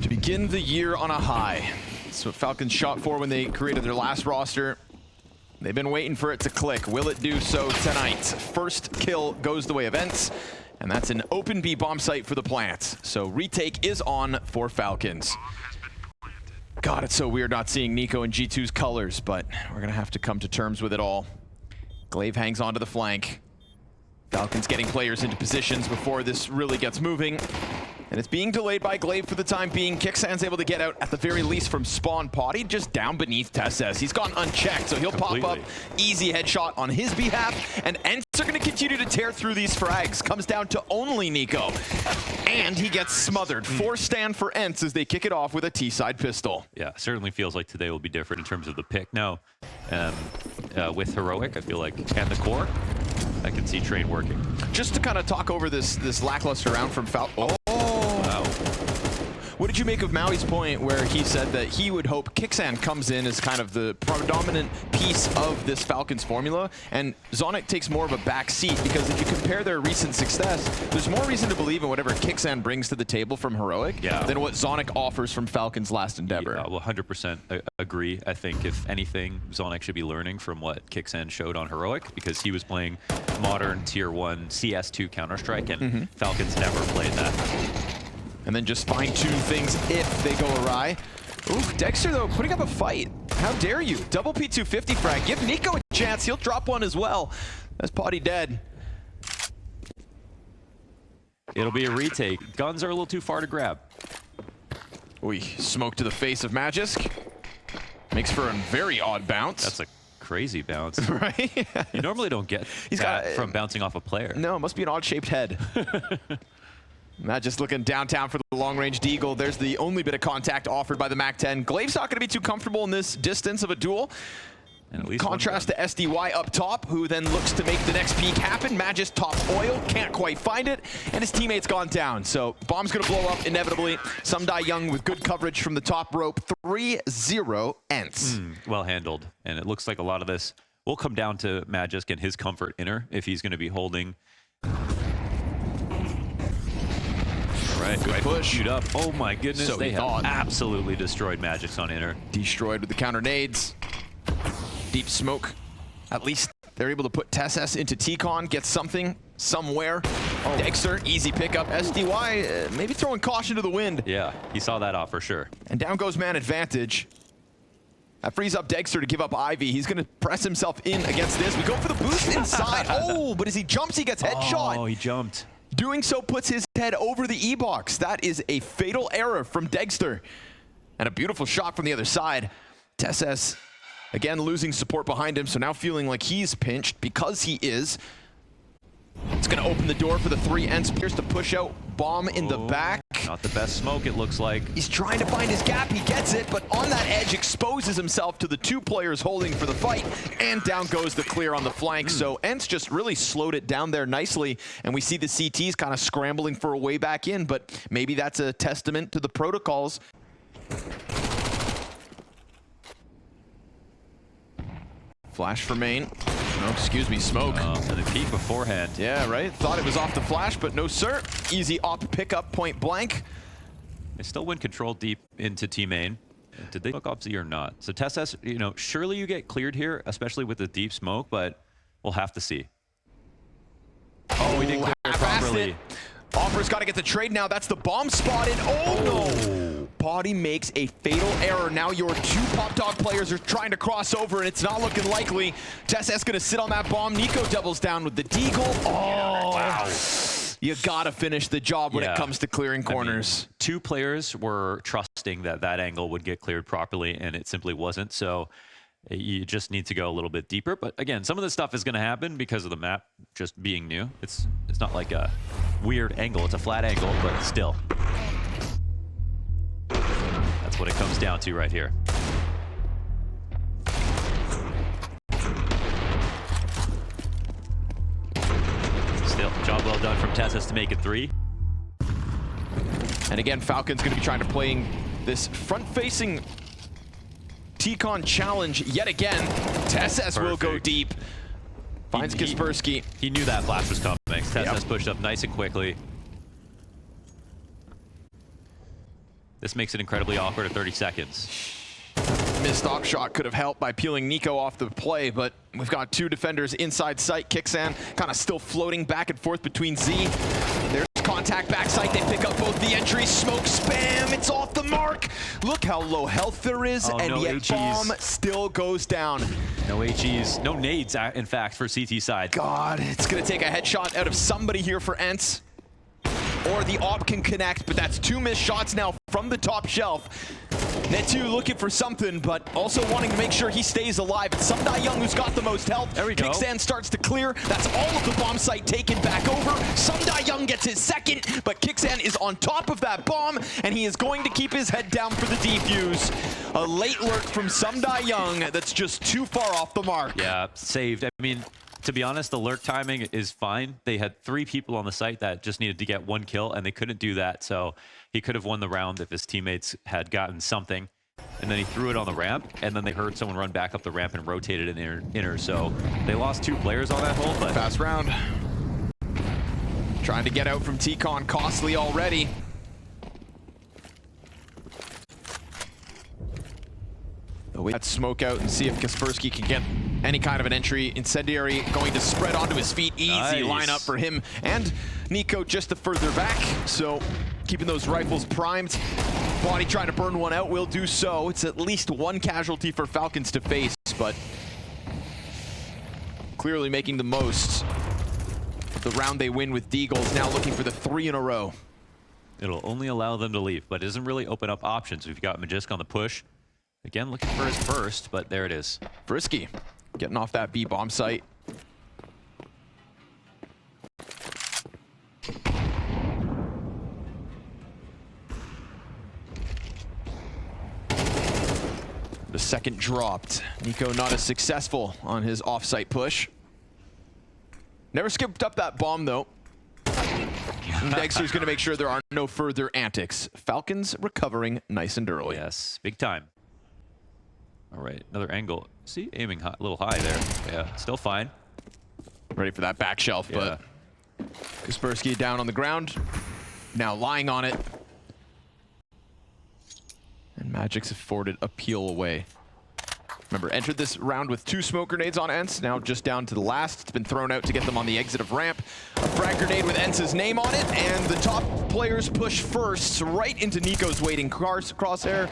To begin the year on a high. That's what Falcons shot for when they created their last roster. They've been waiting for it to click. Will it do so tonight? First kill goes the way of ENCE, and that's an open B bomb site for the plant. So retake is on for Falcons. God, it's so weird not seeing NIKO in G2's colors, but we're gonna have to come to terms with it all. Glaive hangs onto the flank. Falcons getting players into positions before this really gets moving. And it's being delayed by Glaive for the time being. Kixan's able to get out at the very least from spawn. Potty just down beneath TeSeS. He's gone unchecked, so he'll pop up. Easy headshot on his behalf. And ENCE are going to continue to tear through these frags. Comes down to only NIKO. And he gets smothered. 4 stand for ENCE as they kick it off with a T-side pistol. Yeah, certainly feels like today will be different in terms of the pick. Now, with Heroic, I feel like, and the core, I can see Train working. Just to kind of talk over this lackluster round from Falcons. What did you make of Maui's point where he said that he would hope Kixan comes in as kind of the predominant piece of this Falcons formula, and Zonic takes more of a back seat? Because if you compare their recent success, there's more reason to believe in whatever Kixan brings to the table from Heroic than what Zonic offers from Falcons' last endeavor. Yeah, well, 100% agree. I think if anything, Zonic should be learning from what Kixan showed on Heroic, because he was playing modern Tier 1 CS2 Counter-Strike, and Falcons never played that. And then just fine-tune things if they go awry. Ooh, Dexter, though, putting up a fight. How dare you? Double P250 frag. Give NIKO a chance. He'll drop one as well. That's Potty dead. It'll be a retake. Guns are a little too far to grab. Ooh, smoke to the face of Magisk. Makes for a very odd bounce. That's a crazy bounce. Right? You normally don't get that from bouncing off a player. No, it must be an odd-shaped head. Matt just looking downtown for the long-range deagle. There's the only bit of contact offered by the MAC-10. Glaive's not going to be too comfortable in this distance of a duel. And at least contrast to SDY up top, who then looks to make the next peek happen. Magisk tops oil, can't quite find it, and his teammate's gone down. So bomb's going to blow up inevitably. Some die young with good coverage from the top rope. 3-0 ENCE. Well handled. And it looks like a lot of this will come down to Magisk and his comfort inner if he's going to be holding. Right, good push. Shoot up. Oh my goodness, so they have absolutely destroyed Magisk on inner. Destroyed with the counter nades. Deep smoke. At least they're able to put TeSeS into T-Con, get something somewhere. Dexter, easy pickup. SDY, maybe throwing caution to the wind. Yeah, he saw that off for sure. And down goes man advantage. That frees up Dexter to give up Ivy. He's going to press himself in against this. We go for the boost inside. Oh, but as he jumps, he gets headshot. Oh, he jumped. Doing so puts his head over the E-box. That is a fatal error from Dexter. And a beautiful shot from the other side. TeSeS, again, losing support behind him, so now feeling like he's pinched because he is. It's going to open the door for the 3 ENCE players to push out. Bomb in the back. Not the best smoke, it looks like. He's trying to find his gap. He gets it, but on that edge exposes himself to the 2 players holding for the fight, and down goes the clear on the flank. So ENCE just really slowed it down there nicely, and we see the CTs kind of scrambling for a way back in, but maybe that's a testament to the protocols. Flash for main. No, excuse me, smoke. And a peek beforehand. Yeah, right? Thought it was off the flash, but no, sir. Easy op pickup, point blank. They still win control deep into T main. Did they look off Z or not? So TeSeS, you know, surely you get cleared here, especially with the deep smoke, but we'll have to see. Oh, he didn't clear it properly. Offer's got to get the trade now. That's the bomb spotted. Oh, no. Potty makes a fatal error. Now your 2 Pop Dog players are trying to cross over, and it's not looking likely. TeSeS going to sit on that bomb. NIKO doubles down with the deagle. Oh, wow. You got to finish the job when it comes to clearing corners. I mean, 2 players were trusting that that angle would get cleared properly, and it simply wasn't. So you just need to go a little bit deeper. But again, some of this stuff is going to happen because of the map just being new. It's not like a weird angle. It's a flat angle, but still. That's what it comes down to right here. Still, job well done from TeSeS to make it 3. And again, Falcons going to be trying to play this front-facing T-Con challenge yet again. TeSeS will go deep. Finds Kaspersky. He knew that flash was coming. TeSeS pushed up nice and quickly. This makes it incredibly awkward at 30 seconds. Missed op shot could have helped by peeling NIKO off the play, but we've got two defenders inside sight. Kixan kind of still floating back and forth between Z. There's contact backside. They pick up both the entries. Smoke spam. It's off the mark. Look how low health there is, and no yet HEs. bomb still goes down. No HEs, no nades, in fact, for CT side. God, it's going to take a headshot out of somebody here for ENCE. Or the op can connect, but that's two missed shots now from the top shelf. Netu looking for something, but also wanting to make sure he stays alive. It's Young who's got the most health. There we go. Kixan starts to clear. That's all of the bomb site taken back over. Young gets his second, but Kixan is on top of that bomb, and he is going to keep his head down for the defuse. A late lurk from Young that's just too far off the mark. Yeah, saved. I mean, to be honest, the lurk timing is fine. They had 3 people on the site that just needed to get 1 kill, and they couldn't do that. So he could have won the round if his teammates had gotten something. And then he threw it on the ramp, and then they heard someone run back up the ramp and rotated it inner. So they lost 2 players on that hole. But fast round. Trying to get out from T-Con, costly already. Let's smoke out and see if Kaspersky can get any kind of an entry. Incendiary going to spread onto his feet. Easy lineup for him and NIKO just the further back. So keeping those rifles primed. Body trying to burn one out will do so. It's at least 1 casualty for Falcons to face, but clearly making the most of the round they win with Deagles, now looking for the 3 in a row. it'll only allow them to leave, but it doesn't really open up options. We've got Magisk on the push. Again, looking for his first, but there it is. Frisky getting off that B bomb site. The second dropped. NIKO not as successful on his off-site push. Never skipped up that bomb though. Dexter's going to make sure there are no further antics. Falcons recovering nice and early. Yes, big time. All right, another angle. See, aiming high, a little high there. Yeah, still fine. Ready for that back shelf, but Kaspersky down on the ground. Now lying on it. And Magic's afforded a peel away. Remember, entered this round with 2 smoke grenades on ENCE, now just down to the last. It's been thrown out to get them on the exit of ramp. A frag grenade with ENCE's name on it, and the top players push first, right into NIKO's waiting crosshair.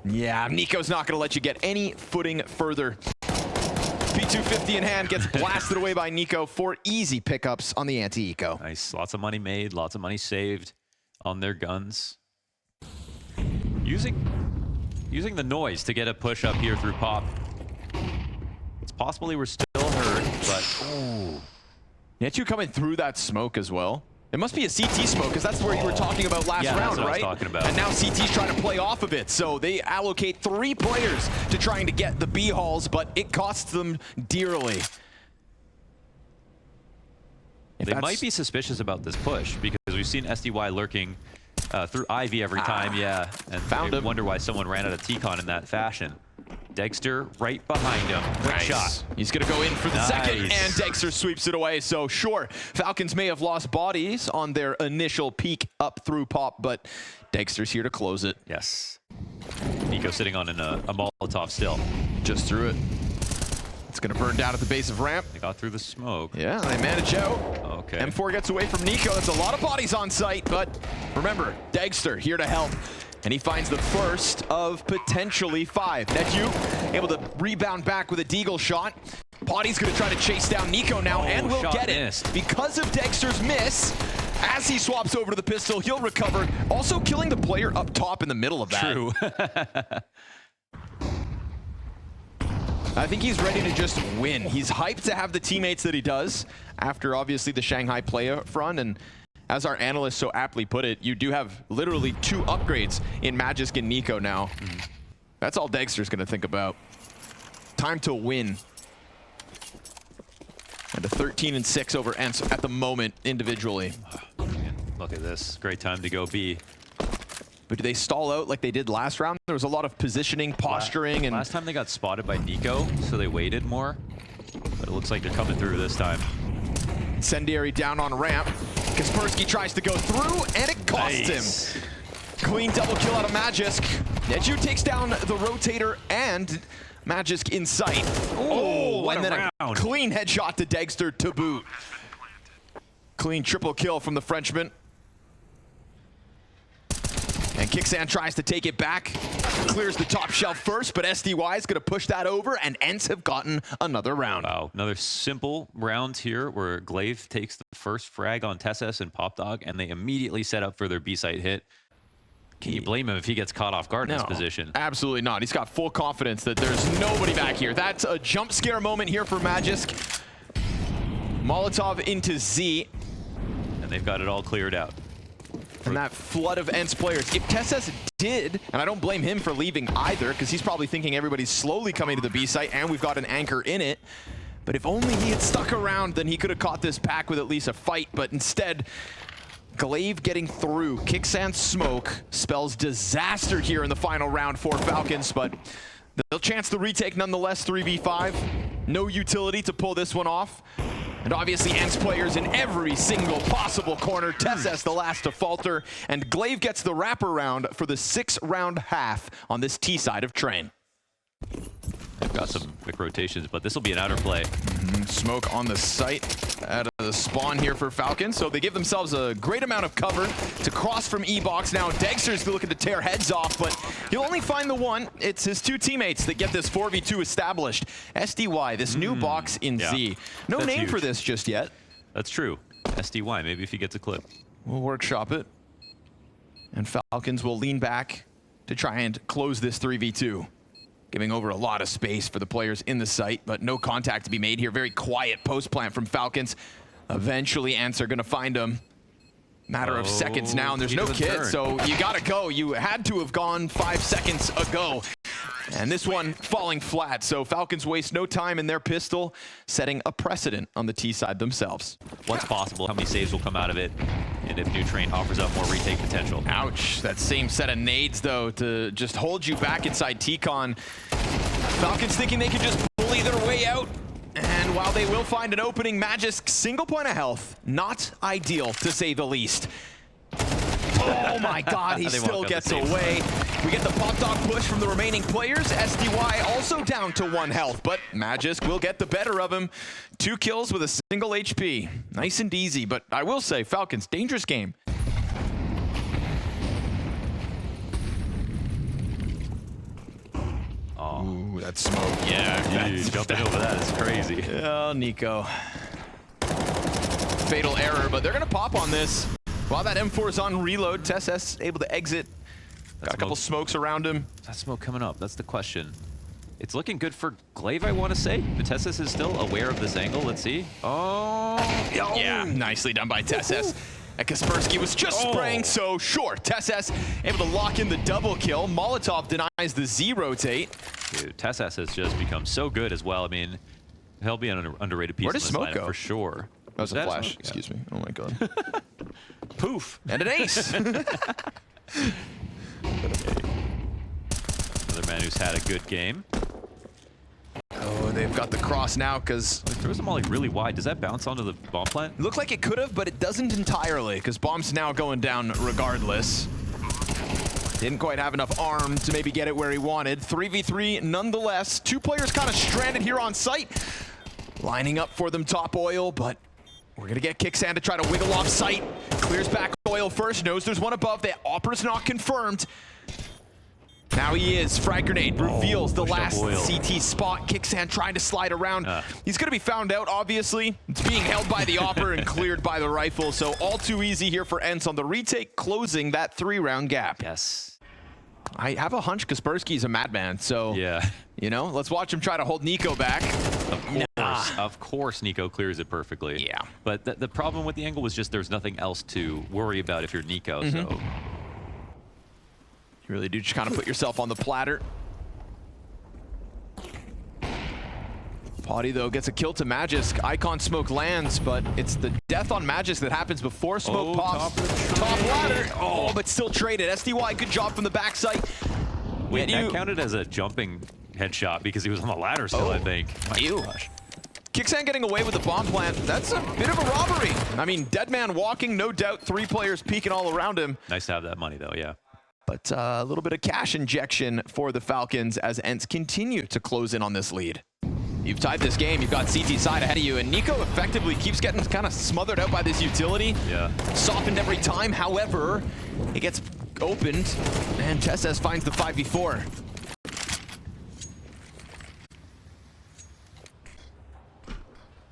Yeah, NIKO's not gonna let you get any footing further. P250 in hand, gets blasted away by NIKO. 4 easy pickups on the anti-eco. Nice, lots of money made, lots of money saved on their guns. Using the noise to get a push up here through pop. It's possible they were still hurt, but ooh. Netu coming through that smoke as well. It must be a CT smoke, because that's where you were talking about last round, that's what right? I was talking about. And now CT's trying to play off of it, so they allocate 3 players to trying to get the B halls, but it costs them dearly. They might be suspicious about this push, because we've seen SDY lurking through Ivy every time, and found him. Wonder why someone ran out of T-Con in that fashion. Dexter right behind him. Quick shot. He's going to go in for the second, and Dexter sweeps it away. So sure, Falcons may have lost bodies on their initial peak up through pop, but Dexter's here to close it. Yes. NIKO sitting on a Molotov still. Just threw it. It's going to burn down at the base of ramp. They got through the smoke. Yeah, they manage out. Okay. M4 gets away from NIKO. That's a lot of bodies on site, but remember, Dexter here to help. And he finds the first of potentially 5. Netu able to rebound back with a deagle shot. Body's going to try to chase down NIKO now, and will get it. Missed. Because of Dexter's miss, as he swaps over to the pistol, he'll recover. Also killing the player up top in the middle of that. True. I think he's ready to just win. He's hyped to have the teammates that he does after obviously the Shanghai playoff run. And as our analyst so aptly put it, you do have literally 2 upgrades in Magisk and NIKO now. That's all Dexter's going to think about. Time to win. And a 13-6 over ENCE at the moment individually. Look at this. Great time to go B. But do they stall out like they did last round? There was a lot of positioning, posturing, and last time they got spotted by NIKO, so they waited more. But it looks like they're coming through this time. Incendiary down on ramp. Kaspersky tries to go through, and it costs him. Clean double kill out of Magisk. Neju takes down the rotator and Magisk in sight. Oh, and then a clean headshot to Dagster to boot. Clean triple kill from the Frenchman. And Kixan tries to take it back. Clears the top shelf first, but SDY is going to push that over, and ENCE have gotten another round. Wow, another simple round here where Glaive takes the first frag on TeSeS and Popdog, and they immediately set up for their B-site hit. Can you blame him if he gets caught off guard in this position? Absolutely not. He's got full confidence that there's nobody back here. That's a jump scare moment here for Magisk. Molotov into Z. And they've got it all cleared out. And that flood of ENCE players. If TeSeS did, and I don't blame him for leaving either, because he's probably thinking everybody's slowly coming to the B site and we've got an anchor in it. But if only he had stuck around, then he could have caught this pack with at least a fight. But instead, Glaive getting through. Kixan's smoke spells disaster here in the final round for Falcons, but they'll chance the retake nonetheless. 3v5. No utility to pull this one off. And obviously ENCE players in every single possible corner. TeSeS the last to falter, and Glaive gets the wraparound for the 6-round half on this T side of Train. They've got some quick rotations, but this will be an outer play. Smoke on the site out of the spawn here for Falcons, so they give themselves a great amount of cover to cross from E-Box. Now Dagster's looking to tear heads off, but he'll only find the one. It's his two teammates that get this 4v2 established. SDY, this new box in Z. No That's name huge for this just yet. That's true. SDY, maybe if he gets a clip. We'll workshop it. And Falcons will lean back to try and close this 3v2. Giving over a lot of space for the players in the site, but no contact to be made here. Very quiet post plant from Falcons. Eventually, ENCE are going to find them. Matter of seconds now, and there's no kit, so you got to go. You had to have gone 5 seconds ago. And this one falling flat, so Falcons waste no time in their pistol, setting a precedent on the T side themselves. What's possible? How many saves will come out of it? And if New Train offers up more retake potential. Ouch, that same set of nades though to just hold you back inside T-Con. Falcons thinking they could just bully their way out. And while they will find an opening, Magisk single point of health, not ideal to say the least. Oh my god, he still gets away. We get the pop dog push from the remaining players. SDY also down to 1 health, but Magisk will get the better of him. 2 kills with a single HP. Nice and easy, but I will say, Falcons, dangerous game. Ooh, that smoke. Yeah, jumping over that is crazy. Oh, NIKO. Fatal error, but they're going to pop on this. While that M4 is on reload, TeSeS able to exit. Got a couple smokes around him. That smoke coming up, that's the question. It's looking good for Glaive, I want to say. But TeSeS is still aware of this angle. Let's see. Oh. Yeah, nicely done by TeSeS. And Kaspersky was just spraying, so sure. TeSeS able to lock in the double kill. Molotov denies the Z rotate. Dude, TeSeS has just become so good as well. I mean, he'll be an underrated piece. Where does smoke go? For sure. That was a flash. Excuse me. Oh my god. Poof. And an ace. Another man who's had a good game. Oh, they've got the cross now because They throws them all like really wide. Does that bounce onto the bomb plant? looked like it could have, but it doesn't entirely because bomb's now going down regardless. Didn't quite have enough arm to maybe get it where he wanted. 3v3 nonetheless. 2 players kind of stranded here on site. Lining up for them top oil, but we're going to get Kixan to try to wiggle off site. Clears back oil first, knows there's one above. The opera's not confirmed. Now he is. Frag grenade reveals the last CT spot. Kixan trying to slide around. He's going to be found out, obviously. It's being held by the opera and cleared by the rifle. So all too easy here for ENCE on the retake, closing that 3-round gap. Yes. I have a hunch Kaspersky's a madman. So, yeah, you know, let's watch him try to hold NIKO back. Of course, NIKO clears it perfectly. Yeah. But the problem with the angle was just there's nothing else to worry about if you're NIKO. So you really do just kind of put yourself on the platter. Potty, though, gets a kill to Magisk. Icon smoke lands, but it's the death on Magisk that happens before smoke pops. Top ladder. Oh, but still traded. SDY, good job from the backside. Wait, that counted as a jumping headshot because he was on the ladder still, I think. My gosh. Kixan getting away with the bomb plant. That's a bit of a robbery. I mean, dead man walking, no doubt. 3 players peeking all around him. Nice to have that money, though, yeah. But a little bit of cash injection for the Falcons as ENCE continue to close in on this lead. You've tied this game, you've got CT side ahead of you, and NIKO effectively keeps getting kind of smothered out by this utility. Yeah. Softened every time, however, it gets opened, and TSS finds the 5v4.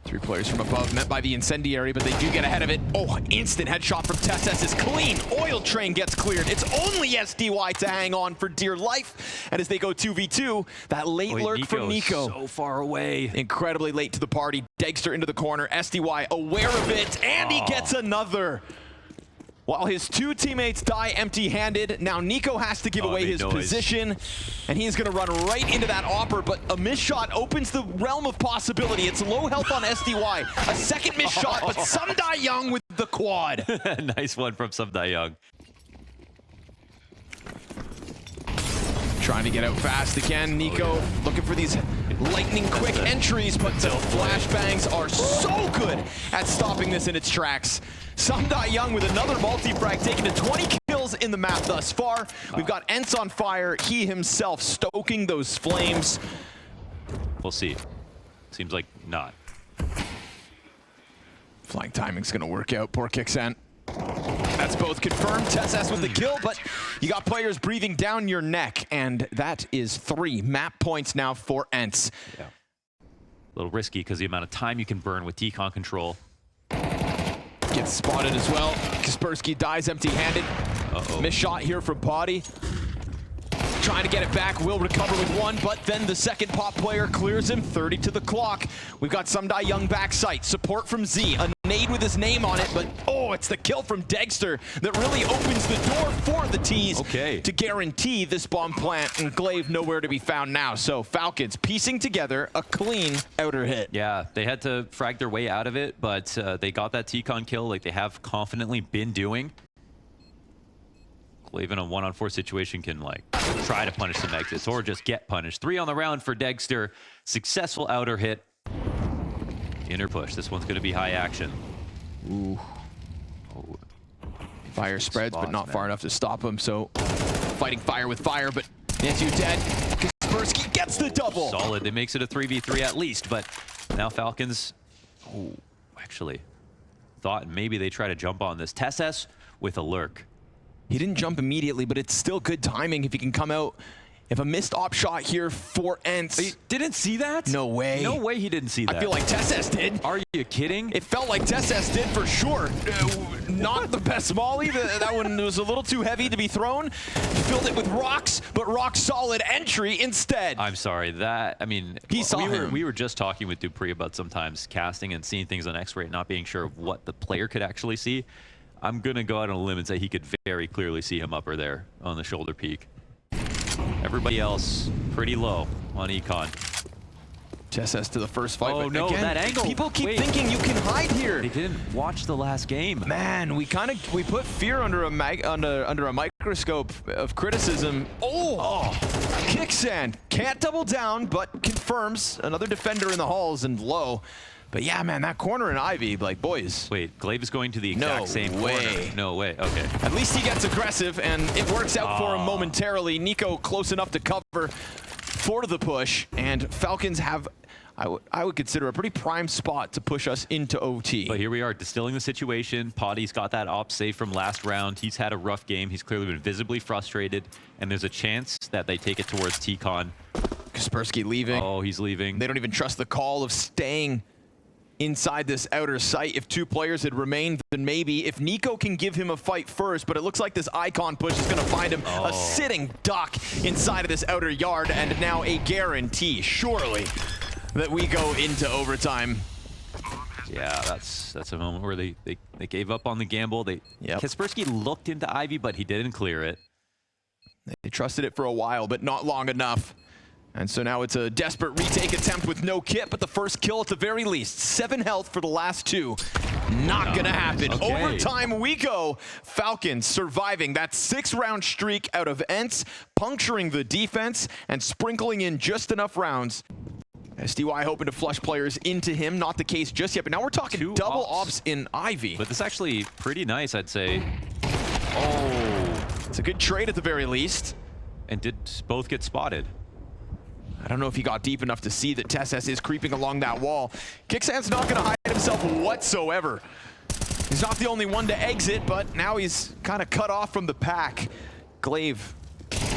Three players from above met by the incendiary, but they do get ahead of it. Oh, instant headshot from TSS is clean. Oil train gets cleared. It's only SDY to hang on for dear life. And as they go 2v2, that late lurk from NIKO. So far away. Incredibly late to the party. Degster into the corner. SDY aware of it, and he gets another. While his two teammates die empty-handed, now NIKO has to give away his position, and he's going to run right into that Opper, but a missed shot opens the realm of possibility. It's low health on SDY. A second missed shot, but Sumdai Young with the quad. Nice one from Sumdai Young. Trying to get out fast again. NIKO looking for these lightning quick entries, but the flashbangs are so good at stopping this in its tracks. Sumdai Young with another multi-frag, taking to 20 kills in the map thus far. We've got ENCE on fire, he himself stoking those flames. We'll see. Seems like not. Flying timing's gonna work out, poor Kixant. That's both confirmed. TSS with the kill, but you got players breathing down your neck, and that is 3 map points now for ENCE. Yeah. A little risky because the amount of time you can burn with T-Con control. Gets spotted as well. Kaspersky dies empty-handed. Missed shot here from Potty. Trying to get it back, will recover with one, but then the second pop player clears him, 30 to the clock. We've got Sumdai Young back sight, support from Z, a nade with his name on it, but oh, it's the kill from Degster that really opens the door for the T's to guarantee this bomb plant, and Glaive nowhere to be found now. So Falcons piecing together a clean outer hit. Yeah, they had to frag their way out of it, but they got that T-Con kill like they have confidently been doing. Even a 1-on-4 situation can like try to punish some exits or just get punished. 3 on the round for Degster. Successful outer hit. Inner push. This one's going to be high action. Ooh. Oh. Fire spreads, but not far enough to stop him. So fighting fire with fire, but Nancy dead. Kaspersky gets the double. Solid. It makes it a 3v3 at least, but now Falcons actually thought maybe they try to jump on this. TSS with a lurk. He didn't jump immediately, but it's still good timing if he can come out. If a missed op shot here for ENCE. He didn't see that? No way. No way he didn't see that. I feel like TSS did. Are you kidding? It felt like TSS did for sure. Not the best molly. That one was a little too heavy to be thrown. Filled it with rocks, but rock solid entry instead. I'm sorry. That, I mean, he saw him. We were just talking with Dupree about sometimes casting and seeing things on X-ray and not being sure of what the player could actually see. I'm going to go out on a limb and say he could very clearly see him upper there on the shoulder peak. Everybody else pretty low on Econ. TSS to the first fight. Oh, but no, again, that angle. People keep thinking you can hide here. They didn't watch the last game. Man, we put fear under a microscope of criticism. Kicksand can't double down, but confirms another defender in the halls and low. But yeah, man, that corner in Ivy, like, boys. Wait, Glaive is going to the exact same corner. No way. Okay. At least he gets aggressive, and it works out for him momentarily. NIKO close enough to cover for the push, and Falcons have, I would consider, a pretty prime spot to push us into OT. But here we are, distilling the situation. Potty's got that op save from last round. He's had a rough game. He's clearly been visibly frustrated, and there's a chance that they take it towards T-Con. Kaspersky leaving. Oh, he's leaving. They don't even trust the call of staying inside this outer site. If 2 players had remained, then maybe. If NIKO can give him a fight first, but it looks like this icon push is going to find him a sitting duck inside of this outer yard, and now a guarantee, surely, that we go into overtime. Yeah, that's a moment where they gave up on the gamble. Kaspersky looked into Ivy, but he didn't clear it. They trusted it for a while, but not long enough. And so now it's a desperate retake attempt with no kit, but the first kill at the very least. 7 health for the last 2. Not gonna happen. Overtime we go. Falcons surviving that 6-round streak out of ENCE, puncturing the defense and sprinkling in just enough rounds. SDY hoping to flush players into him. Not the case just yet, but now we're talking 2 double ops in Ivy. But this is actually pretty nice, I'd say. It's a good trade at the very least. And did both get spotted? I don't know if he got deep enough to see that TeSS is creeping along that wall. Kicksan's not going to hide himself whatsoever. He's not the only one to exit, but now he's kind of cut off from the pack. Glaive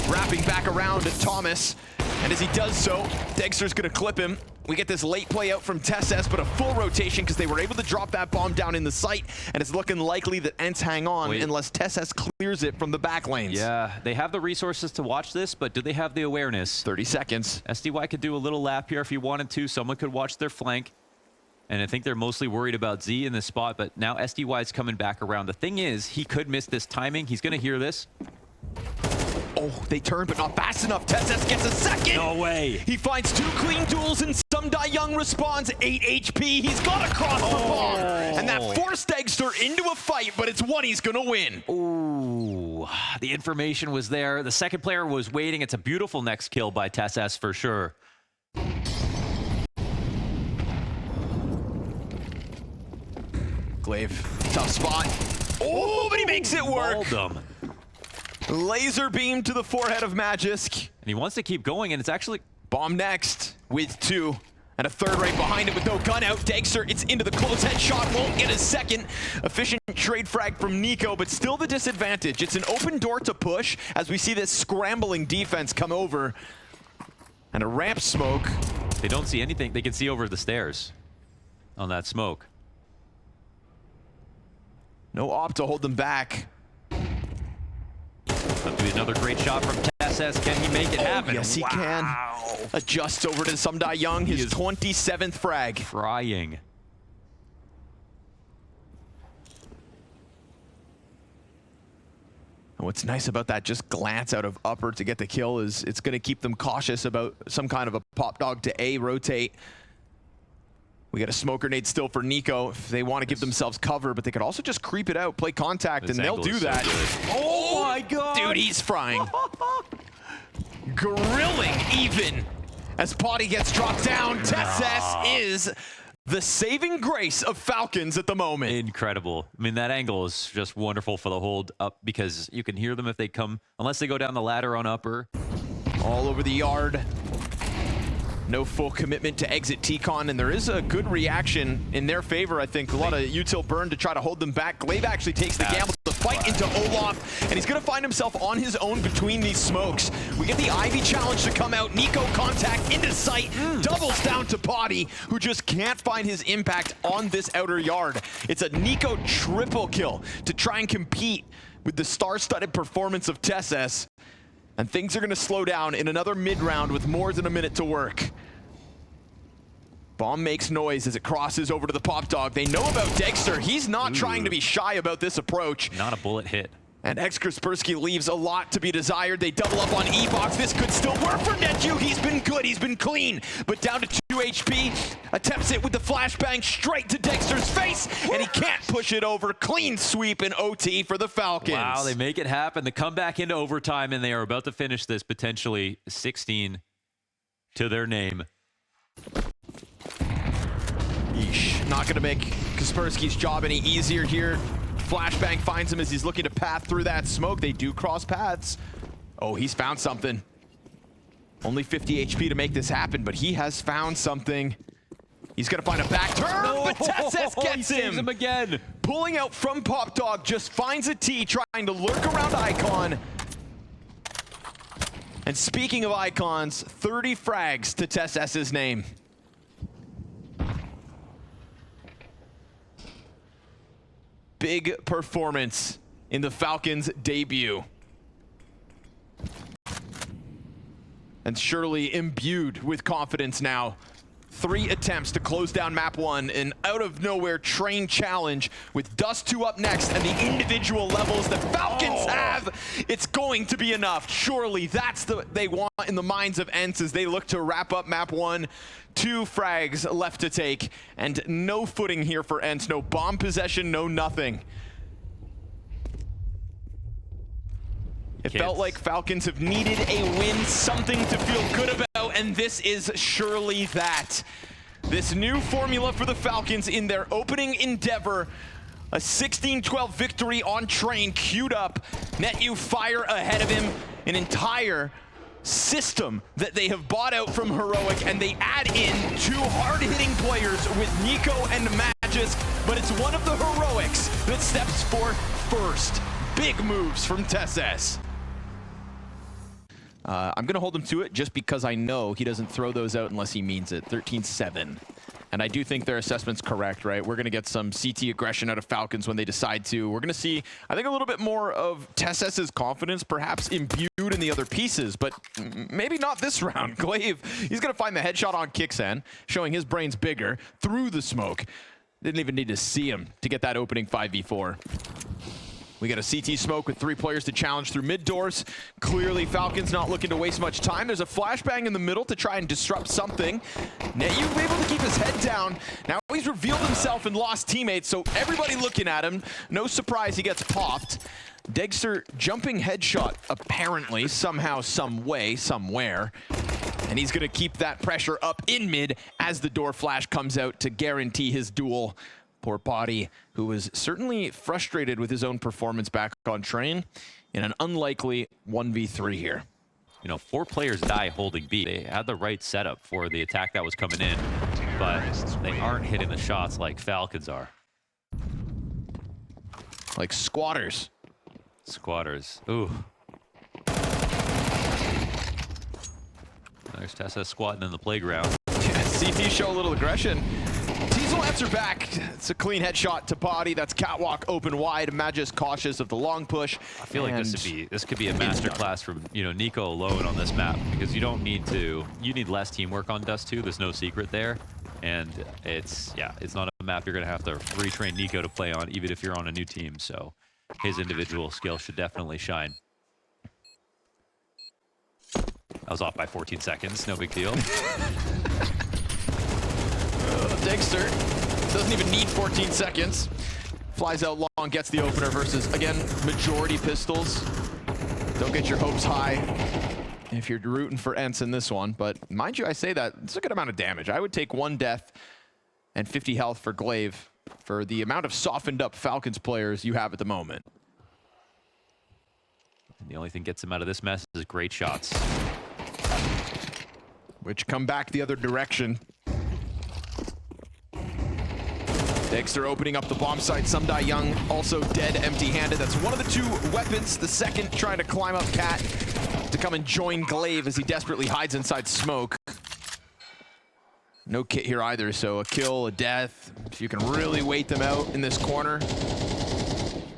wrapping back around at Thomas, and as he does so, Dexter's going to clip him. We get this late play out from TeSS, but a full rotation because they were able to drop that bomb down in the site, and it's looking likely that ENCE hang on unless TeSS clears it from the back lanes. Yeah, they have the resources to watch this, but do they have the awareness? 30 seconds. SDY could do a little lap here if he wanted to. Someone could watch their flank. And I think they're mostly worried about Z in this spot, but now SDY is coming back around. The thing is, he could miss this timing. He's going to hear this. Oh, they turn, but not fast enough. TeSS gets a second. No way. He finds 2 clean duels, and Some Die Young responds 8 HP. He's got across the bomb. And that forced Dexter into a fight, but it's one he's going to win. Ooh, the information was there. The second player was waiting. It's a beautiful next kill by TeSS for sure. Glaive, tough spot. Oh, but he makes it work. Laser beam to the forehead of Magisk. And he wants to keep going, and it's actually... Bomb next with 2. And a third right behind it with no gun out. Dexter, it's into the close headshot, won't get his second. Efficient trade frag from NIKO, but still the disadvantage. It's an open door to push as we see this scrambling defense come over. And a ramp smoke. They don't see anything. They can see over the stairs on that smoke. No op to hold them back. That'll be another great shot from TeSS. Can he make it happen? Yes, he can. Adjusts over to Some Die Young, his 27th frag. Frying. And what's nice about that just glance out of upper to get the kill is it's going to keep them cautious about some kind of a pop dog to A rotate. We got a smoke grenade still for NIKO if they want to give themselves cover, but they could also just creep it out, play contact, and they'll do that. Oh my god! Dude, he's frying. Grilling even as Potty gets dropped down. TeSS is the saving grace of Falcons at the moment. Incredible. I mean, that angle is just wonderful for the hold up because you can hear them if they come, unless they go down the ladder on upper. All over the yard. No full commitment to exit T-Con, and there is a good reaction in their favor, I think. A lot of util burn to try to hold them back. Glaive actually takes the gamble to fight into Olaf, and he's going to find himself on his own between these smokes. We get the Ivy challenge to come out. NIKO contact into sight, doubles down to Potty, who just can't find his impact on this outer yard. It's a NIKO triple kill to try and compete with the star-studded performance of TeSS. And things are going to slow down in another mid-round with more than a minute to work. Bomb makes noise as it crosses over to the pop dog. They know about Dexter. He's not trying to be shy about this approach. Not a bullet hit. And Kaspersky leaves a lot to be desired. They double up on E-Box. This could still work for Neju. He's been good. He's been clean. But down to 2 HP. Attempts it with the flashbang straight to Dexter's face. And he can't push it over. Clean sweep in OT for the Falcons. Wow, they make it happen. They come back into overtime, and they are about to finish this potentially 16 to their name. Yeesh. Not going to make Kaspersky's job any easier here. Flashbang finds him as he's looking to path through that smoke. They do cross paths. Oh, he's found something. Only 50 HP to make this happen, but he has found something. He's going to find a back turn, but TeSS gets him again. Pulling out from Pop Dog, just finds a T, trying to lurk around Icon. And speaking of Icons, 30 frags to TeSS's name. Big performance in the Falcons' debut. And surely imbued with confidence now. 3 attempts to close down map 1, an out of nowhere train challenge with Dust 2 up next, and the individual levels that Falcons have. It's going to be enough. Surely that's what they want in the minds of ENCE as they look to wrap up map 1. 2 frags left to take, and no footing here for ENCE. No bomb possession, no nothing. It felt like Falcons have needed a win, something to feel good about, and this is surely that. This new formula for the Falcons in their opening endeavor A 16-12 victory on Train queued up. NetU fire ahead of him. An entire system that they have bought out from Heroic, and they add in 2 hard-hitting players with NIKO and Magisk, but it's one of the Heroics that steps forth first. Big moves from TESS. I'm going to hold him to it just because I know he doesn't throw those out unless he means it. 13-7. And I do think their assessment's correct, right? We're going to get some CT aggression out of Falcons when they decide to. We're going to see, I think, a little bit more of TESS's confidence perhaps imbued in the other pieces, but maybe not this round. Glaive, he's going to find the headshot on Kixan, showing his brain's bigger through the smoke. Didn't even need to see him to get that opening 5v4. We got a CT smoke with 3 players to challenge through mid doors. Clearly, Falcons not looking to waste much time. There's a flashbang in the middle to try and disrupt something. NetU able to keep his head down. Now he's revealed himself and lost teammates, so everybody looking at him. No surprise he gets popped. Dexter jumping headshot, apparently, somehow, some way, somewhere. And he's going to keep that pressure up in mid as the door flash comes out to guarantee his duel. Poor Body, who was certainly frustrated with his own performance back on Train in an unlikely 1v3 here. You know, 4 players die holding B. They had the right setup for the attack that was coming in, but they aren't hitting the shots like Falcons are. Like squatters. Squatters. Ooh. There's Tessa squatting in the playground. Yeah, CT show a little aggression. Teasel answer back. It's a clean headshot to Body. That's catwalk open wide. Magisk cautious of the long push. I feel like this could be a masterclass from NIKO alone on this map, because you don't need to. You need less teamwork on Dust 2. There's no secret there, and it's not a map you're gonna have to retrain NIKO to play on, even if you're on a new team. So his individual skill should definitely shine. I was off by 14 seconds. No big deal. Dexter doesn't even need 14 seconds. Flies out long, gets the opener versus, again, majority pistols. Don't get your hopes high if you're rooting for ENCE in this one. But mind you, I say that, it's a good amount of damage. I would take 1 death and 50 health for Glaive for the amount of softened up Falcons players you have at the moment. And the only thing gets him out of this mess is great shots. Which come back the other direction. Dexter opening up the bomb site. Some die young, also dead empty-handed. That's one of the 2 weapons. The second trying to climb up Cat to come and join Glaive as he desperately hides inside smoke. No kit here either, so a kill, a death. If you can really wait them out in this corner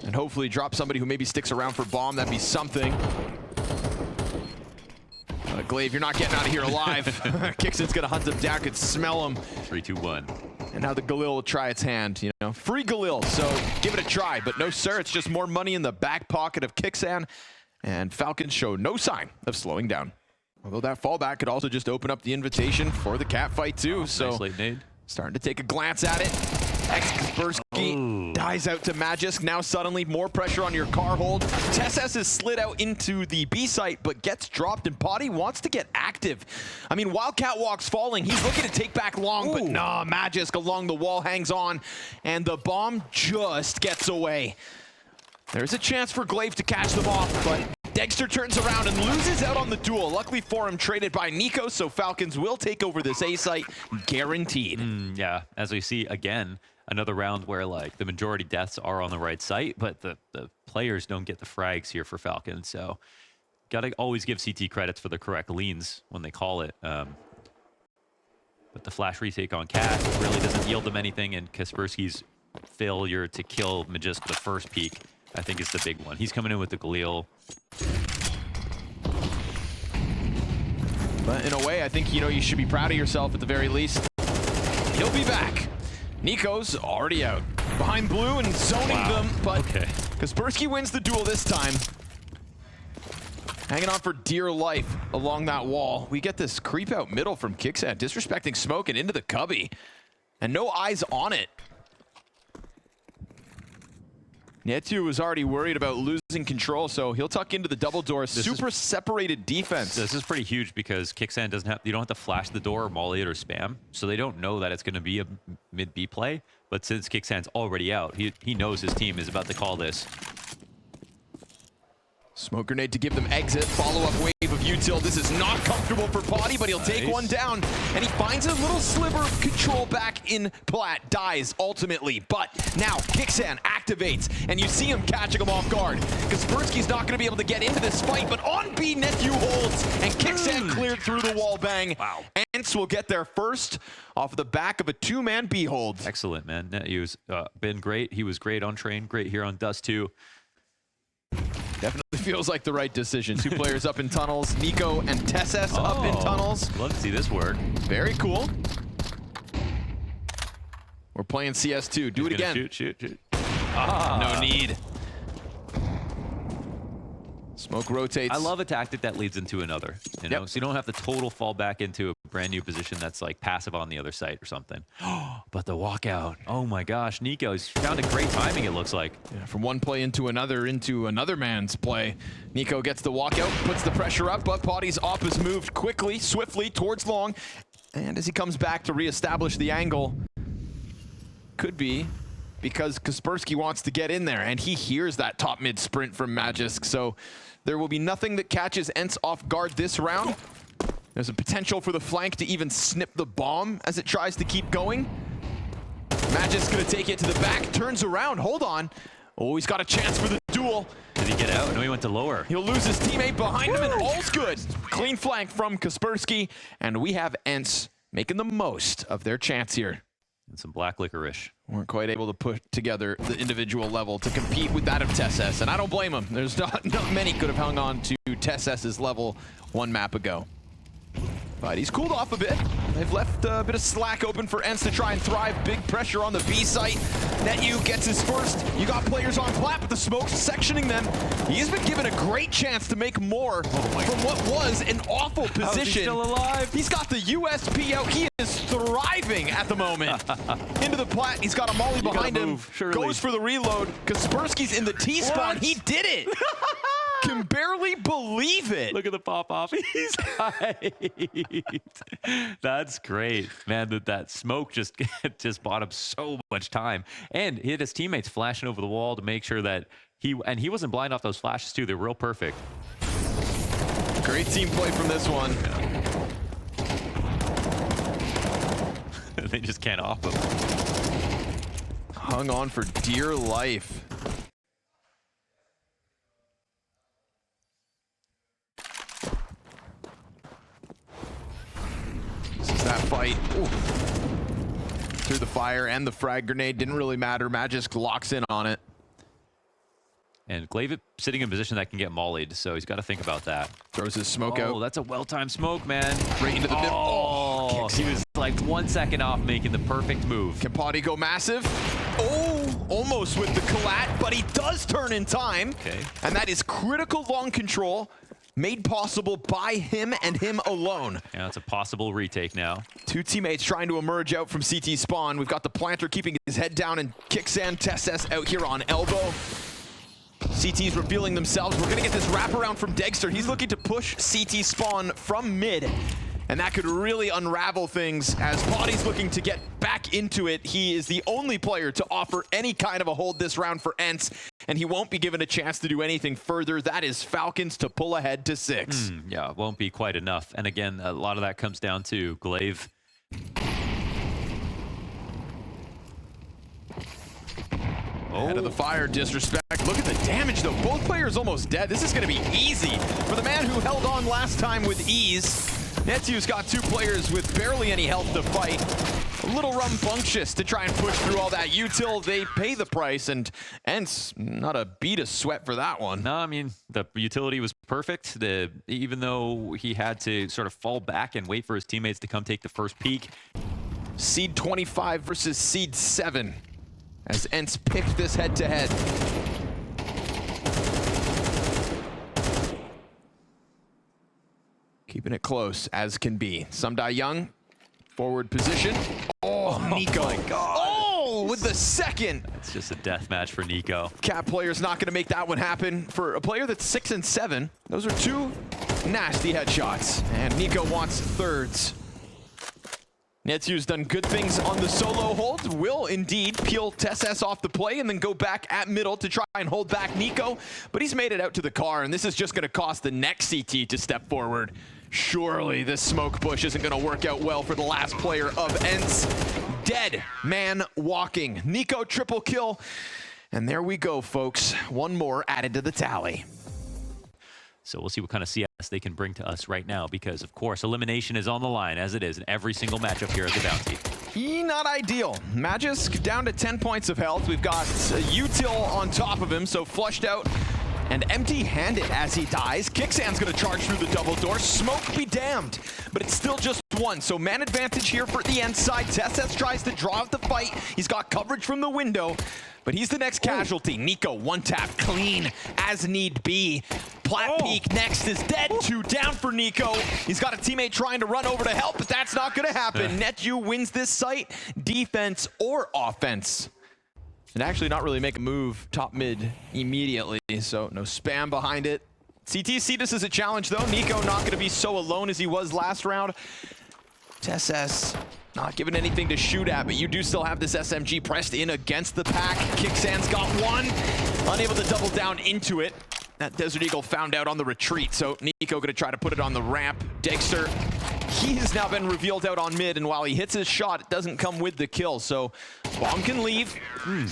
and hopefully drop somebody who maybe sticks around for bomb, that'd be something. Glaive, you're not getting out of here alive. Kixan's gonna hunt him down, could smell him. 3, 2, 1. And now the Galil will try its hand, Free Galil, so give it a try. But no, sir, it's just more money in the back pocket of Kixan. And Falcons show no sign of slowing down. Although that fallback could also just open up the invitation for the cat fight, too. So nice late nade. Starting to take a glance at it. Kaspersky dies out to Magisk. Now suddenly more pressure on your car hold. TESS is slid out into the B site, but gets dropped, and Body wants to get active. I mean, while Catwalk's falling, he's looking to take back long, but nah, Magisk along the wall hangs on, and the bomb just gets away. There's a chance for Glaive to catch them off, but Dexter turns around and loses out on the duel. Luckily for him, traded by NIKO, so Falcons will take over this A site, guaranteed. Yeah, as we see again, another round where like the majority deaths are on the right site, but the players don't get the frags here for Falcons. So gotta always give CT credits for the correct leans when they call it. But the flash retake on Cat really doesn't yield them anything, and Kaspersky's failure to kill Magisk the first peak, I think, is the big one. He's coming in with the Galil. But in a way, I think, you should be proud of yourself at the very least. He'll be back. NIKO's already out. Behind blue and zoning them, but Kaspersky wins the duel this time. Hanging on for dear life along that wall. We get this creep out middle from Kixan, disrespecting smoke and into the cubby. And no eyes on it. NetU was already worried about losing control, so he'll tuck into the double door. Super separated defense. This is pretty huge because Kixan you don't have to flash the door or molly it or spam, so they don't know that it's going to be a mid B play. But since Kicksan's already out, he knows his team is about to call this. Smoke grenade to give them exit. Follow-up wave of util. This is not comfortable for Potty, but he'll take one down. And he finds a little sliver of control back in Plat. Dies ultimately. But now Kicksan activates, and you see him catching him off guard. Kaspersky's not going to be able to get into this fight, but on B, Netview holds, and Kicksan cleared through the wall bang. Wow. ENCE will get there first off of the back of a two-man B hold. Excellent, man. Netview's been great. He was great on train, great here on Dust 2. Definitely feels like the right decision. Two players up in tunnels. NIKO and Tesses up in tunnels. Love to see this work. Very cool. We're playing CS2. Do it again. Shoot. No need. Smoke rotates. I love a tactic that leads into another, you know, so you don't have to total fall back into a brand new position that's like passive on the other site or something. But the walkout, oh my gosh, NIKO's found a great timing, it looks like. Yeah, from one play into another man's play. NIKO gets the walkout, puts the pressure up, but Potty's op is moved quickly, swiftly towards long. And as he comes back to reestablish the angle, could be because Kaspersky wants to get in there, and he hears that top mid sprint from Magisk, so there will be nothing that catches ENCE off guard this round. There's a potential for the flank to even snip the bomb as it tries to keep going. Magisk's gonna take it to the back, turns around, hold on. Oh, he's got a chance for the duel. Did he get out? No, he went to lower. He'll lose his teammate behind him, and all's good. Clean flank from Kaspersky, and we have ENCE making the most of their chance here. And some black licorice. Weren't quite able to put together the individual level to compete with that of Tesses, and I don't blame him. There's not many could have hung on to Tesses's level one map ago. But he's cooled off a bit. They've left a bit of slack open for ENCE to try and thrive. Big pressure on the B site. Netview gets his first. You got players on Plat, but the smoke's sectioning them. He's been given a great chance to make more from what was an awful position. How is he still alive? He's got the USP out. He is thriving at the moment. Into the Plat. He's got a molly behind him. Goes for the reload. Kaspersky's in the T-spawn. He did it. Can barely believe it. Look at the pop-off. He's hyped. That's great. Man, that smoke just bought him so much time. And he had his teammates flashing over the wall to make sure that he wasn't blind off those flashes too. They're real perfect. Great team play from this one. Yeah. They just can't off him. Hung on for dear life. That fight. Ooh. Through the fire and the frag grenade didn't really matter. Magisk locks in on it. And Glaive sitting in a position that can get mollied, so he's got to think about that. Throws his smoke out. Oh, that's a well-timed smoke, man. Right into the mid. Oh, he was like 1 second off making the perfect move. Can Potty go massive? Oh, almost with the collat, but he does turn in time. Okay. And that is critical long control, made possible by him and him alone. Yeah, it's a possible retake now. Two teammates trying to emerge out from CT spawn. We've got the planter keeping his head down, and Kicksan Tesses out here on elbow. CT's revealing themselves. We're gonna get this wraparound from Degster. He's looking to push CT spawn from mid, and that could really unravel things as Potty's looking to get back into it. He is the only player to offer any kind of a hold this round for ENCE, and he won't be given a chance to do anything further. That is Falcons to pull ahead to 6. Yeah, it won't be quite enough. And again, a lot of that comes down to Glaive. Head of the fire, disrespect. Look at the damage, though. Both players almost dead. This is going to be easy for the man who held on last time with ease. Netview's got two players with barely any health to fight. A little rambunctious to try and push through all that util. They pay the price, and ENCE, not a beat of sweat for that one. No, I mean, the utility was perfect. Even though he had to sort of fall back and wait for his teammates to come take the first peek. Seed 25 versus Seed 7. As ENCE picked this head-to-head. Keeping it close as can be. Sumdai Young, forward position. Oh, NIKO. My God. Oh, with the second. It's just a death match for NIKO. Cat player's not going to make that one happen. For a player that's 6 and 7, those are two nasty headshots. And NIKO wants thirds. Netsu's done good things on the solo hold. Will indeed peel TeSS off the play and then go back at middle to try and hold back NIKO. But he's made it out to the car, and this is just going to cost the next CT to step forward. Surely this smoke bush isn't going to work out well for the last player of ENCE. Dead man walking. NIKO triple kill. And there we go, folks. One more added to the tally. So we'll see what kind of CS they can bring to us right now, because of course elimination is on the line, as it is in every single matchup here at the Bounty. Not ideal. Magisk down to 10 points of health. We've got Util on top of him, so flushed out and empty-handed as he dies. Kicksan's gonna charge through the double door. Smoke be damned, but it's still just one. So man advantage here for the ENCE side. TeSS tries to draw out the fight. He's got coverage from the window, but he's the next casualty. NIKO one tap clean as need be. Plat Peak next is dead. 2 down for NIKO. He's got a teammate trying to run over to help, but that's not gonna happen. Netju wins this site, defense or offense. And actually not really make a move top mid immediately, so no spam behind it. CT see this as a challenge though. NIKO not gonna be so alone as he was last round. TeSS not given anything to shoot at, but you do still have this SMG pressed in against the pack. Kicksan's got one, unable to double down into it. That Desert Eagle found out on the retreat, so NIKO gonna try to put it on the ramp. Dexter, he has now been revealed out on mid, and while he hits his shot, it doesn't come with the kill, so Bomb can leave,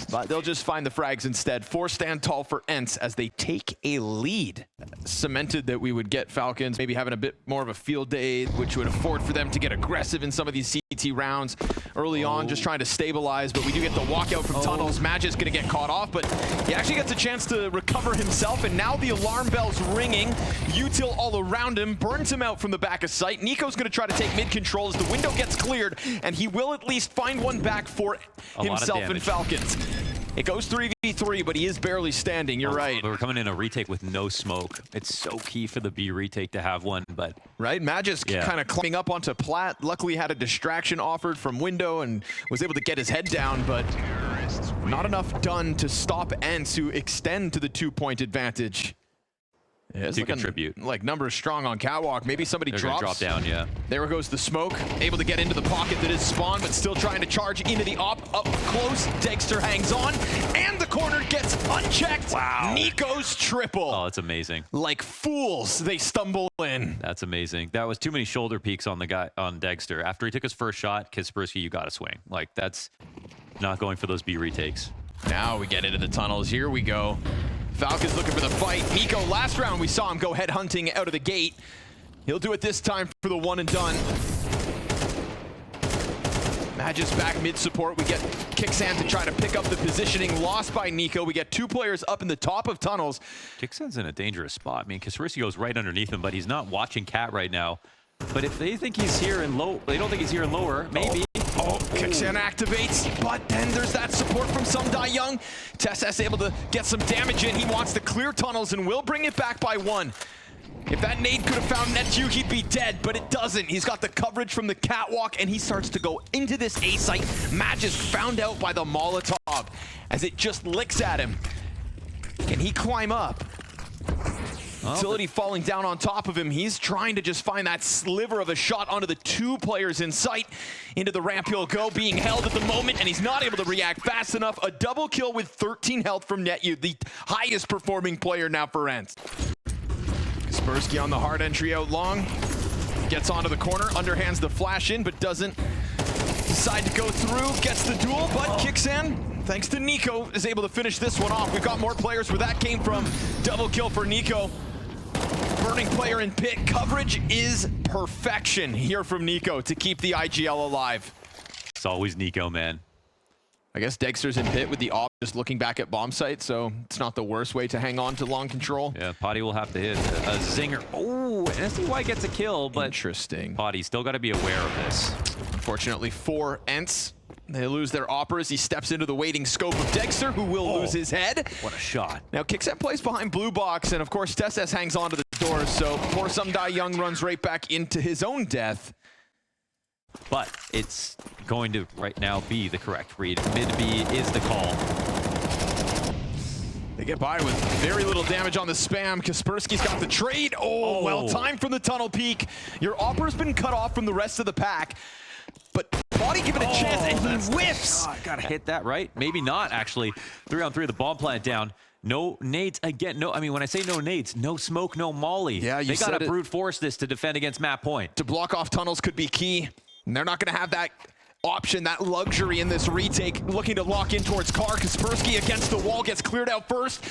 but they'll just find the frags instead. 4 stand tall for ENCE as they take a lead. Cemented that we would get Falcons maybe having a bit more of a field day, which would afford for them to get aggressive in some of these CT rounds early on, just trying to stabilize, but we do get the walkout from tunnels. Magisk's gonna get caught off, but he actually gets a chance to recover himself, and now the alarm bell's ringing. Util all around him, burns him out from the back of sight. NIKO's gonna try to take mid control as the window gets cleared, and he will at least find one back for himself and Falcons. It goes 3v3, but he is barely standing. You're right. We're coming in a retake with no smoke. It's so key for the B retake to have one, but... Right, Magisk kind of climbing up onto Plat. Luckily had a distraction offered from window and was able to get his head down, but not enough done to stop ENCE, who extend to the 2-point advantage. Yeah, to contribute. Like numbers strong on catwalk. Maybe somebody drops. Drop down, yeah. There goes the smoke. Able to get into the pocket that is Spawn, but still trying to charge into the op. Up close, Dexter hangs on, and the corner gets unchecked. Wow. NIKO's triple. Oh, it's amazing. Like fools, they stumble in. That's amazing. That was too many shoulder peaks on the guy, on Dexter. After he took his first shot, Kaspersky, you gotta swing. Like, that's not going for those B retakes. Now we get into the tunnels. Here we go. Falcons looking for the fight. NIKO, last round we saw him go head hunting out of the gate. He'll do it this time for the one and done. Magisk back mid support. We get Kicksan to try to pick up the positioning. Lost by NIKO. We get 2 players up in the top of tunnels. Kicksan's in a dangerous spot. I mean, Kaspersky goes right underneath him, but he's not watching Cat right now. But if they think he's here in low, they don't think he's here in lower, maybe. Kicksan activates, but then there's that support from Sumdai Young. TeSS able to get some damage in. He wants to clear tunnels and will bring it back by 1. If that nade could have found Netju, he'd be dead, but it doesn't. He's got the coverage from the catwalk, and he starts to go into this A site. Magisk found out by the Molotov as it just licks at him. Can he climb up? Utility falling down on top of him. He's trying to just find that sliver of a shot onto the 2 players in sight. Into the ramp he'll go, being held at the moment, and he's not able to react fast enough. A double kill with 13 health from Netju, the highest performing player now for ENCE. Kaspersky on the hard entry out long. Gets onto the corner, underhands the flash in, but doesn't decide to go through. Gets the duel, but Kicksan, thanks to NIKO, is able to finish this one off. We've got more players where that came from. Double kill for NIKO. Burning player in pit. Coverage is perfection here from NIKO to keep the IGL alive. It's always NIKO, man. I guess Dexter's in pit with the op just looking back at bomb site, so it's not the worst way to hang on to long control. Yeah, Potty will have to hit a zinger. Oh, SDY gets a kill, but interesting. Potty still got to be aware of this. Unfortunately for ENCE, they lose their opera as he steps into the waiting scope of Dexter, who will lose his head. What a shot. Now Kicksan plays behind blue box, and of course TeSS hangs onto the door, so poor Sumdai Young runs right back into his own death. But it's going to right now be the correct read. Mid B is the call. They get by with very little damage on the spam. Kaspersky's got the trade. Oh, well timed from the tunnel peak. Your opera's been cut off from the rest of the pack, but Body given a chance, and he whiffs. Gotta hit that, right? Maybe not, actually. 3-on-3, the bomb plant down. No nades again. No, I mean, when I say no nades, no smoke, no molly. Yeah, you They said gotta it. brute force this to defend against map point. To block off tunnels could be key. And they're not going to have that option, that luxury in this retake. Looking to lock in towards Carr. Kaspersky against the wall, gets cleared out first.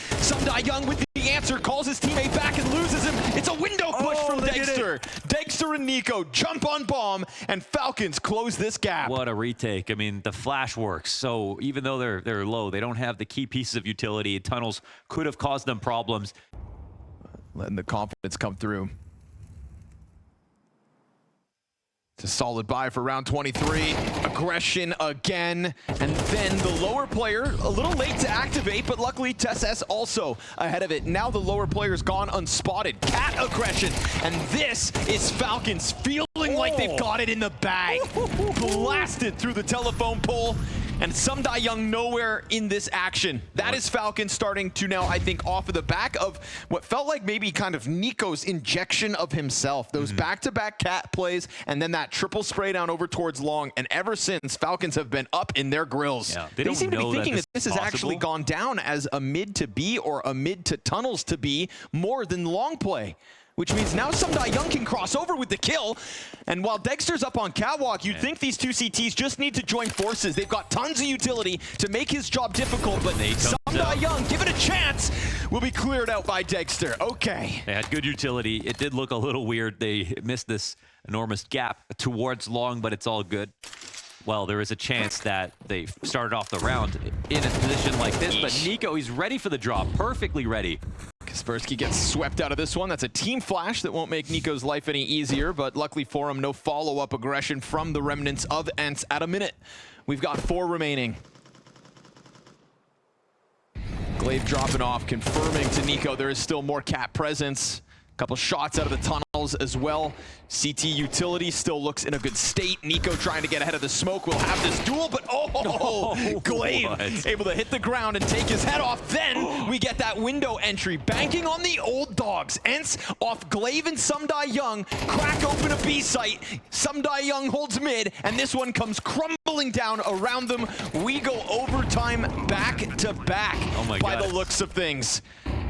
Young with the answer, calls his teammate back and loses him. It's a window push from Dexter. Dexter and NIKO jump on bomb, and Falcons close this gap. What a retake. I mean, the flash works. So even though they're low, they don't have the key pieces of utility. Tunnels could have caused them problems. Letting the confidence come through. It's a solid buy for round 23. Aggression again. And then the lower player, a little late to activate, but luckily TSS also ahead of it. Now the lower player's gone unspotted. Cat aggression. And this is Falcons feeling like they've got it in the bag. Blasted through the telephone pole. And Young nowhere in this action. That is Falcons starting to now, I think, off of the back of what felt like maybe kind of NIKO's injection of himself. Those back-to-back cat plays, and then that triple spray down over towards long. And ever since, Falcons have been up in their grills. Yeah, they seem to be thinking that this has possible. actually gone down as a mid to B or a mid to tunnels to B more than long play. Which means now Young can cross over with the kill. And while Dexter's up on catwalk, you'd think these two CTs just need to join forces. They've got tons of utility to make his job difficult, but Young, give it a chance, will be cleared out by Dexter. Okay. They had good utility. It did look a little weird. They missed this enormous gap towards long, but it's all good. Well, there is a chance that they started off the round in a position like this, but NIKO, he's ready for the drop, perfectly ready. Kaspersky gets swept out of this one. That's a team flash that won't make NIKO's life any easier, but luckily for him, no follow-up aggression from the remnants of ENCE at a minute. We've got 4 remaining. Glaive dropping off, confirming to NIKO there is still more cat presence. Couple shots out of the tunnels as well. CT utility still looks in a good state. NIKO trying to get ahead of the smoke. We'll have this duel, but Glaive able to hit the ground and take his head off. Then we get that window entry, banking on the old dogs. ENCE off Glaive and Young. Crack open a B site. Young holds mid, and this one comes crumbling down around them. We go overtime back to back by the looks of things.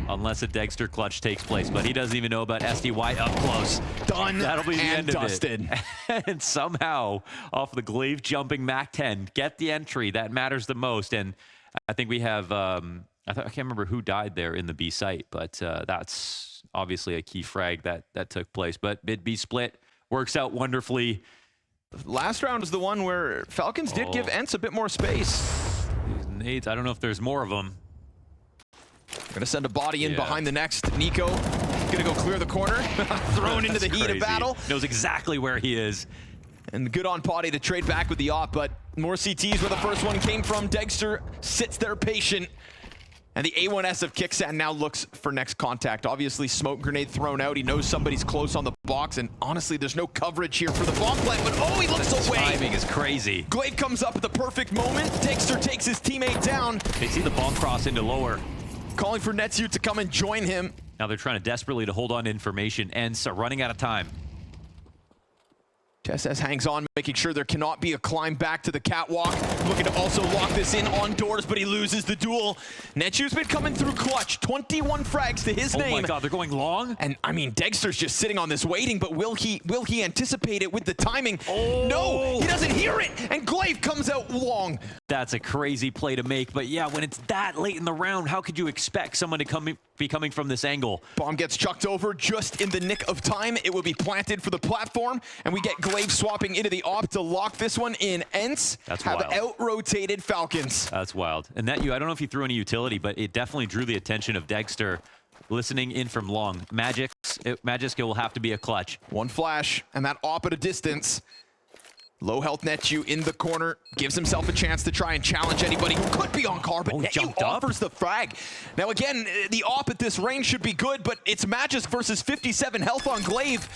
Unless a Dexter clutch takes place, but he doesn't even know about SDY up close. Done. That'll be the and end dusted. of it. And somehow, off the Glaive jumping Mac 10, get the entry. That matters the most. And I think we have, I can't remember who died there in the B site, but that's obviously a key frag that took place. But mid B split works out wonderfully. Last round is the one where Falcons did give ENCE a bit more space. These nades, I don't know if there's more of them. Gonna send a body in behind the next. NIKO gonna go clear the corner. Thrown into the heat of battle. Knows exactly where he is. And good on Potty to trade back with the op, but more CTs where the first one came from. Dexter sits there patient. And the A1S of Kicksand now looks for next contact. Obviously, smoke grenade thrown out. He knows somebody's close on the box, and honestly, there's no coverage here for the bomb plant, but he looks away. Timing is crazy. Glaive comes up at the perfect moment. Dexter takes his teammate down. They see the bomb cross into lower. Calling for Netsuit to come and join him. Now they're trying to desperately to hold on to information. ENCE are running out of time. TSS hangs on, making sure there cannot be a climb back to the catwalk. Looking to also lock this in on doors, but he loses the duel. Netsuit's been coming through clutch. 21 frags to his name. Oh my god, they're going long? And I mean, Dexter's just sitting on this waiting, but will he anticipate it with the timing? No, he doesn't hear it, and Glaive comes out long. That's a crazy play to make, but yeah, when it's that late in the round, how could you expect someone to be coming from this angle? Bomb gets chucked over just in the nick of time. It will be planted for the platform, and we get Glaive swapping into the op to lock this one in. ENCE have out-rotated Falcons. That's wild. And that I don't know if he threw any utility, but it definitely drew the attention of Dexter listening in from long. Magic skill will have to be a clutch. One flash, and that op at a distance. Low health Netju in the corner, gives himself a chance to try and challenge anybody who could be on Carr, but Netju offers the frag. Now again, the op at this range should be good, but it's Magisk versus 57 health on Glaive.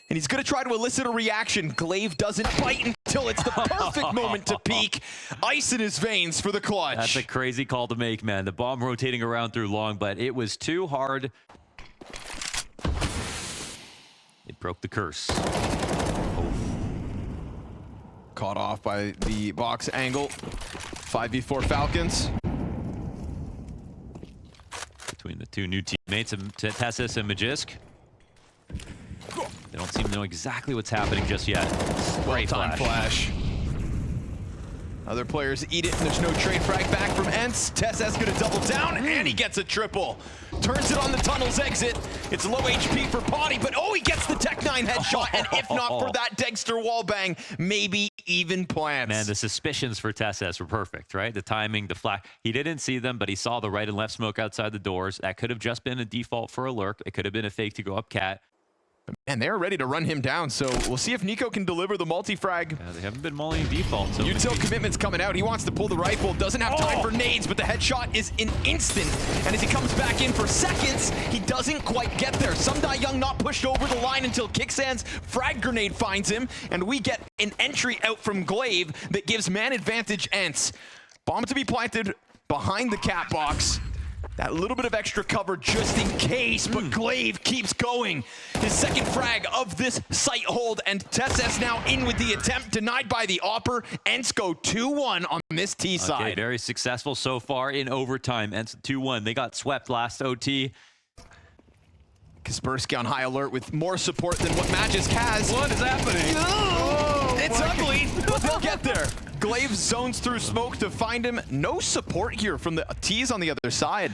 And he's gonna try to elicit a reaction. Glaive doesn't bite until it's the perfect moment to peek. Ice in his veins for the clutch. That's a crazy call to make, man. The bomb rotating around through long, but it was too hard. It broke the curse. caught off by the box angle. 5v4 Falcons. Between the two new teammates of Tessus and Magisk. They don't seem to know exactly what's happening just yet. Well-timed flash. Other players eat it, and there's no trade frag back from ENCE. Tessus gonna double down, and he gets a triple. Turns it on the tunnel's exit. It's low HP for Potty, but oh, he gets the Tech 9 headshot, and if not for that Dexter wallbang, maybe even plants. Man, the suspicions for Tessus were perfect, right? The timing, the flash. He didn't see them, but he saw the right and left smoke outside the doors. That could have just been a default for a lurk. It could have been a fake to go up cat. And they're ready to run him down, so we'll see if NIKO can deliver the multi-frag. Yeah, they haven't been mulling default. So Util commitment's coming out. He wants to pull the rifle. Doesn't have time for nades, but the headshot is an instant. And as he comes back in for seconds, he doesn't quite get there. Sumdai Young not pushed over the line until Kicksands frag grenade finds him, and we get an entry out from Glaive that gives man advantage ENCE. Bomb to be planted behind the cat box. That little bit of extra cover just in case, but Glaive keeps going. His second frag of this site hold, and Tessus now in with the attempt, denied by the Opper. ENCE go 2-1 on this T side. Okay, very successful so far in overtime. ENCE 2-1. They got swept last OT. Kaspersky on high alert with more support than what Magisk has. What is happening? Oh, it's ugly, but they'll get there. Glaive zones through smoke to find him. No support here from the T's on the other side.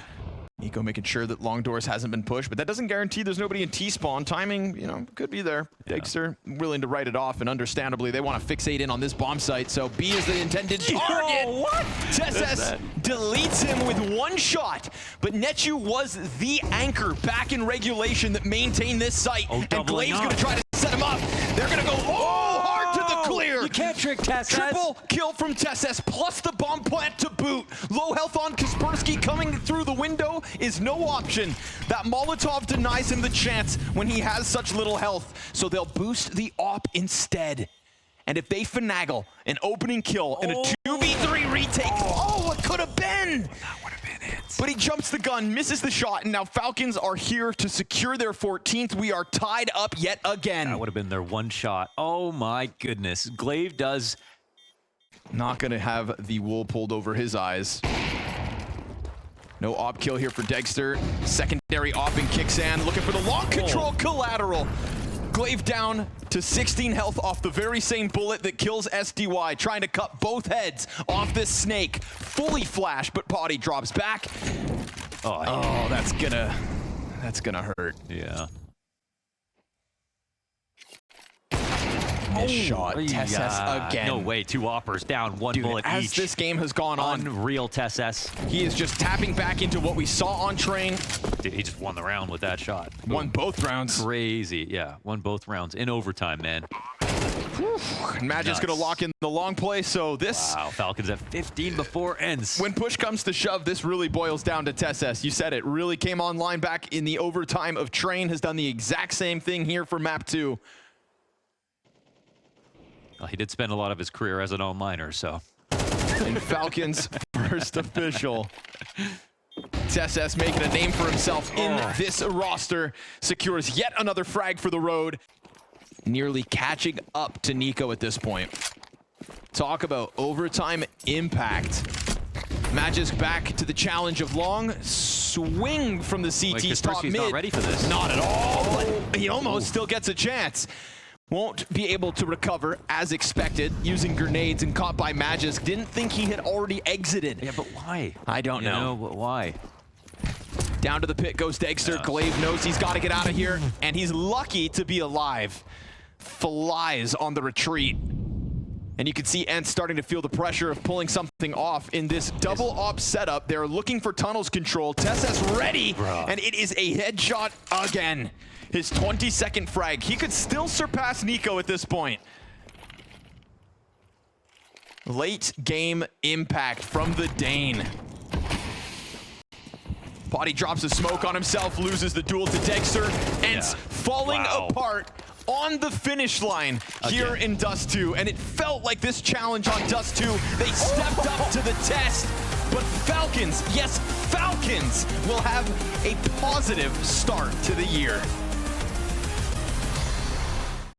NIKO making sure that long doors hasn't been pushed, but that doesn't guarantee there's nobody in T-spawn. Timing, you know, could be there. Yeah. Dexter willing to write it off, and understandably, they want to fixate in on this bomb site, so B is the intended target. Oh, what? Tessus deletes him with one shot, but Nechu was the anchor back in regulation that maintained this site, and Glaive's going to try to set him up. They're going to go, hard to the clear. You can't trick Tessus. Triple kill from Tessus, plus the bomb plant to boot. Low health on Kaspersky coming through the window is no option. That Molotov denies him the chance when he has such little health, so they'll boost the op instead. And if they finagle an opening kill in a 2v3 retake, what could have been? That would have been it. But he jumps the gun, misses the shot, and now Falcons are here to secure their 14th. We are tied up yet again. That would have been their one shot. Oh my goodness. Glaive does. Not gonna have the wool pulled over his eyes. No op kill here for Dexter. Secondary op in Kicksand, looking for the long control collateral. Glaive down to 16 health off the very same bullet that kills SDY, trying to cut both heads off this snake. Fully flashed, but Potty drops back. Oh, that's gonna hurt. Yeah. Missed shot. Tessus again. No way. Two Oppers down. One bullet as each. this game has gone on, Unreal Tessus. he is just tapping back into what we saw on Train. Dude, he just won the round with that shot. Won both rounds. Crazy. Yeah, won both rounds in overtime, man. And Magic's gonna lock in the long play, so this... Wow, Falcons at 15 before ENCE. When push comes to shove, this really boils down to Tessus. You said it, really came online back in the overtime of Train, has done the exact same thing here for map 2. Well, he did spend a lot of his career as an onliner, so. And Falcons first official. Tessus making a name for himself in this roster, secures yet another frag for the road. Nearly catching up to NIKO at this point. Talk about overtime impact. Magisk back to the challenge of long. Swing from the CT's top mid. Not ready for this. Not at all, but he almost still gets a chance. Won't be able to recover as expected, using grenades and caught by Magisk. Didn't think he had already exited. Yeah, but why? I don't know. But why? Down to the pit goes Dexter. Yeah. Glaive knows he's got to get out of here, and he's lucky to be alive. Flies on the retreat. And you can see ENCE starting to feel the pressure of pulling something off in this double op setup. They're looking for tunnels control. Tessus ready, and it is a headshot again. His 22nd frag. He could still surpass NIKO at this point. Late game impact from the Dane. Potty drops a smoke on himself, loses the duel to Dexter. ENCE falling apart on the finish line here in Dust 2. And it felt like this challenge on Dust 2, they stepped up to the test. But Falcons, yes, Falcons will have a positive start to the year.